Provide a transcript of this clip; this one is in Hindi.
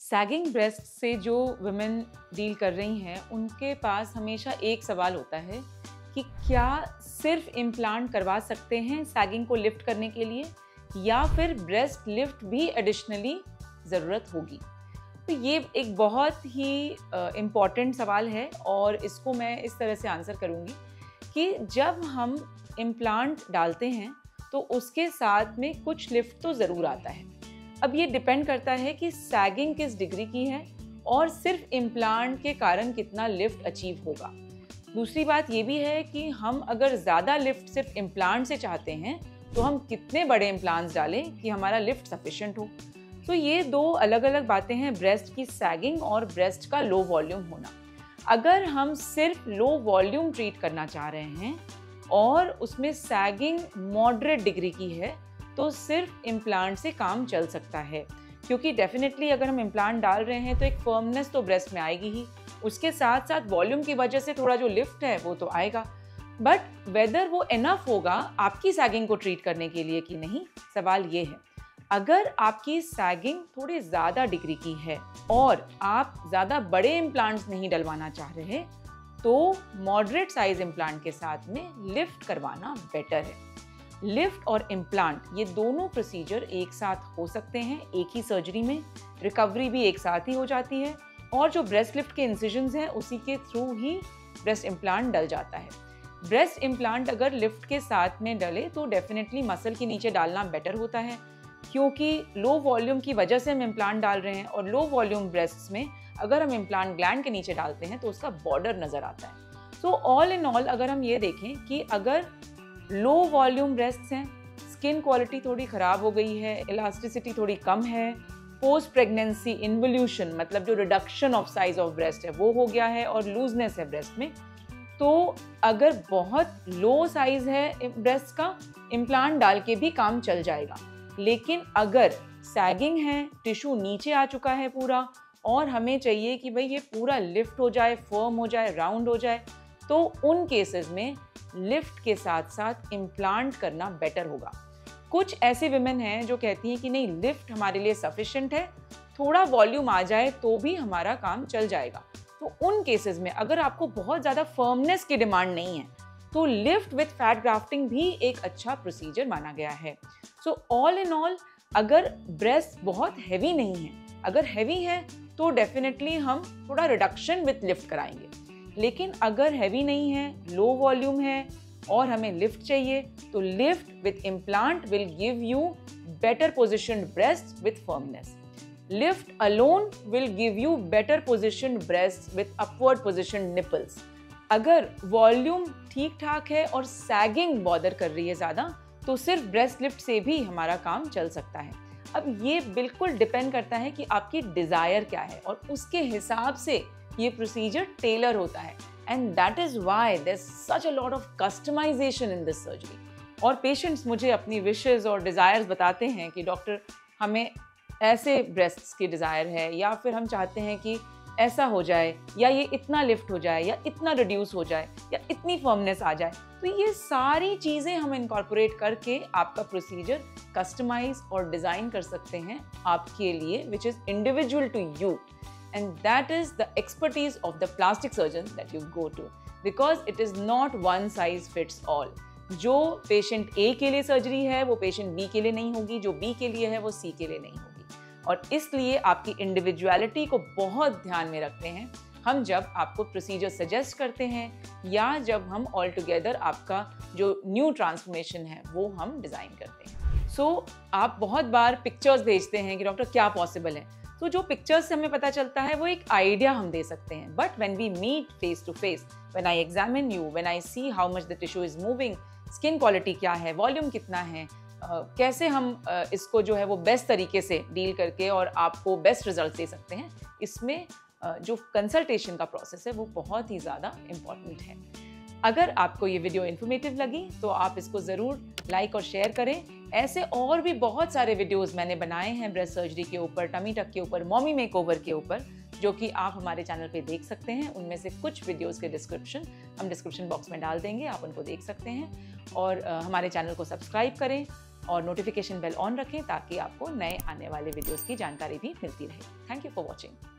सैगिंग ब्रेस्ट से जो वुमेन डील कर रही हैं उनके पास हमेशा एक सवाल होता है कि क्या सिर्फ इम्प्लांट करवा सकते हैं सैगिंग को लिफ्ट करने के लिए या फिर ब्रेस्ट लिफ्ट भी एडिशनली ज़रूरत होगी। तो ये एक बहुत ही इम्पॉर्टेंट सवाल है और इसको मैं इस तरह से आंसर करूँगी कि जब हम इम्प्लांट डालते हैं तो उसके साथ में कुछ लिफ्ट तो ज़रूर आता है। अब ये डिपेंड करता है कि सैगिंग किस डिग्री की है और सिर्फ इम्प्लांट के कारण कितना लिफ्ट अचीव होगा। दूसरी बात ये भी है कि हम अगर ज़्यादा लिफ्ट सिर्फ इम्प्लांट से चाहते हैं तो हम कितने बड़े इम्प्लांट्स डालें कि हमारा लिफ्ट सफिशिएंट हो। तो ये दो अलग अलग बातें हैं, ब्रेस्ट की सैगिंग और ब्रेस्ट का लो वॉल्यूम होना। अगर हम सिर्फ लो वॉल्यूम ट्रीट करना चाह रहे हैं और उसमें सैगिंग मॉडरेट डिग्री की है तो सिर्फ इम्प्लांट से काम चल सकता है, क्योंकि डेफिनेटली अगर हम इम्प्लांट डाल रहे हैं तो एक फर्मनेस तो ब्रेस्ट में आएगी ही, उसके साथ साथ वॉल्यूम की वजह से थोड़ा जो लिफ्ट है वो तो आएगा। बट वेदर वो इनफ होगा आपकी सैगिंग को ट्रीट करने के लिए कि नहीं, सवाल ये है। अगर आपकी सैगिंग थोड़ी ज़्यादा डिग्री की है और आप ज़्यादा बड़े इम्प्लांट्स नहीं डलवाना चाह रहे तो मॉडरेट साइज इम्प्लांट के साथ में लिफ्ट करवाना बेटर है। लिफ्ट और इम्प्लांट ये दोनों प्रोसीजर एक साथ हो सकते हैं एक ही सर्जरी में, रिकवरी भी एक साथ ही हो जाती है और जो ब्रेस्ट लिफ्ट के इंसिजन्स हैं उसी के थ्रू ही ब्रेस्ट इम्प्लांट डल जाता है। ब्रेस्ट इम्प्लांट अगर लिफ्ट के साथ में डले तो डेफिनेटली मसल के नीचे डालना बेटर होता है, क्योंकि लो वॉल्यूम की वजह से हम इम्प्लांट डाल रहे हैं और लो वॉल्यूम ब्रेस्ट्स में अगर हम इम्प्लांट ग्लैंड के नीचे डालते हैं तो उसका बॉर्डर नज़र आता है। सो ऑल इन ऑल अगर हम ये देखें कि अगर लो वॉल्यूम ब्रेस्ट्स हैं, स्किन क्वालिटी थोड़ी ख़राब हो गई है, इलास्टिसिटी थोड़ी कम है, पोस्ट प्रेगनेंसी इन्वोल्यूशन मतलब जो reduction of size of breast है वो हो गया है और लूजनेस है ब्रेस्ट में, तो अगर बहुत लो साइज है ब्रेस्ट का इम्प्लांट डाल के भी काम चल जाएगा। लेकिन अगर सैगिंग है, टिश्यू नीचे आ चुका है पूरा और हमें चाहिए कि भाई ये पूरा लिफ्ट हो जाए, फर्म हो जाए, राउंड हो जाए, तो उन केसेस में लिफ्ट के साथ साथ इम्प्लांट करना बेटर होगा। कुछ ऐसे विमेन हैं जो कहती हैं कि नहीं, लिफ्ट हमारे लिए सफिशिएंट है, थोड़ा वॉल्यूम आ जाए तो भी हमारा काम चल जाएगा। तो उन केसेस में अगर आपको बहुत ज़्यादा फर्मनेस की डिमांड नहीं है तो लिफ्ट विथ फैट ग्राफ्टिंग भी एक अच्छा प्रोसीजर माना गया है। सो ऑल इन ऑल अगर ब्रेस्ट बहुत हैवी नहीं है, अगर हैवी है तो डेफिनेटली हम थोड़ा रिडक्शन विथ लिफ्ट कराएंगे, लेकिन अगर हैवी नहीं है, लो वॉल्यूम है और हमें लिफ्ट चाहिए तो lift with implant will give you better positioned breast with firmness. Lift alone will give you better positioned breast with upward positioned nipples. अगर वॉल्यूम ठीक ठाक है और सैगिंग बॉदर कर रही है ज़्यादा तो सिर्फ ब्रेस्ट लिफ्ट से भी हमारा काम चल सकता है। अब ये बिल्कुल डिपेंड करता है कि आपकी डिज़ायर क्या है और उसके हिसाब से ये प्रोसीजर टेलर होता है, and that is why there is such a lot of customization in this surgery. और पेशेंट्स मुझे अपनी विशेज़ और डिज़ायर्स बताते हैं कि डॉक्टर हमें ऐसे ब्रेस्ट्स की डिज़ायर है, या फिर हम चाहते हैं कि ऐसा हो जाए, या ये इतना लिफ्ट हो जाए, या इतना रिड्यूस हो जाए, या इतनी फर्मनेस आ जाए। तो ये सारी चीज़ें हम इनकॉर्पोरेट करके आपका प्रोसीजर कस्टमाइज और डिज़ाइन कर सकते हैं आपके लिए, which is individual to you, and that is the expertise of the plastic surgeon that you go to, because it is not one size fits all. जो पेशेंट A के लिए सर्जरी है वो पेशेंट B के लिए नहीं होगी, जो B के लिए है वो C के लिए नहीं होगी, और इसलिए आपकी इंडिविजुअलिटी को बहुत ध्यान में रखते हैं हम जब आपको प्रोसीजर सजेस्ट करते हैं या जब हम ऑल टुगेदर आपका जो न्यू ट्रांसफॉर्मेशन है वो हम डिज़ाइन करते हैं। सो आप बहुत बार पिक्चर्स भेजते हैं कि डॉक्टर क्या पॉसिबल है, तो जो पिक्चर्स से हमें पता चलता है वो एक आइडिया हम दे सकते हैं, but when we meet face to face, when I examine you, when I see how much the tissue is moving, skin quality क्या है, वॉल्यूम कितना है, कैसे हम इसको जो है वो बेस्ट तरीके से डील करके और आपको बेस्ट रिजल्ट दे सकते हैं, इसमें जो कंसल्टेशन का प्रोसेस है वो बहुत ही ज़्यादा इम्पॉर्टेंट है। अगर आपको ये वीडियो इन्फॉर्मेटिव लगी तो आप इसको ज़रूर लाइक और शेयर करें। ऐसे और भी बहुत सारे वीडियोस मैंने बनाए हैं ब्रेस्ट सर्जरी के ऊपर, टमी टक के ऊपर, मॉमी मेकओवर के ऊपर, जो कि आप हमारे चैनल पे देख सकते हैं। उनमें से कुछ वीडियोस के डिस्क्रिप्शन हम डिस्क्रिप्शन बॉक्स में डाल देंगे, आप उनको देख सकते हैं। और हमारे चैनल को सब्सक्राइब करें और नोटिफिकेशन बेल ऑन रखें ताकि आपको नए आने वाले वीडियोस की जानकारी भी मिलती रहे। Thank you for watching.